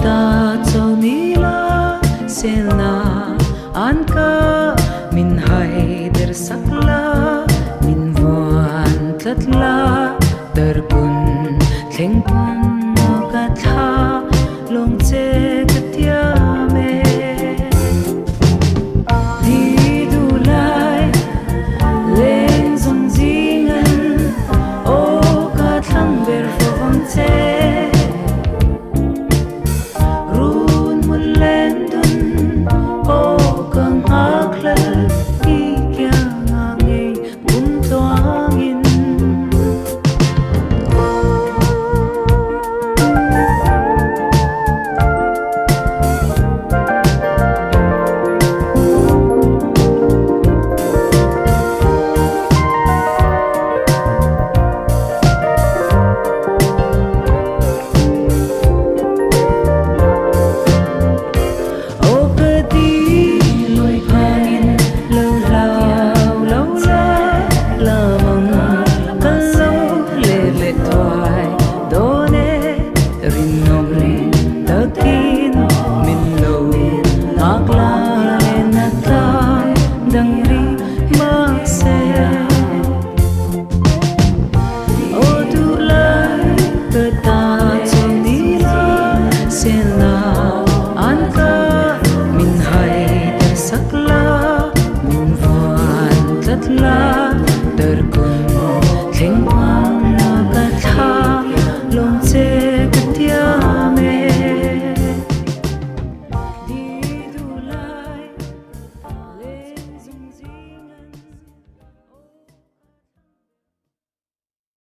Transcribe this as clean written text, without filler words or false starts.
ta chauh nila Selna anka min hai der sakla min vuan tlat terkun thleng pon ka thlah long che ka tiam di duhlai leng zawng zinga'n o ka thlang ber phong che Rûnhmun dî o ka nghakhlel kiangah ngei kumtluangin thuai Rinawm takin min lo nghakhlel Lenna tlang dang ri ma se o duhlai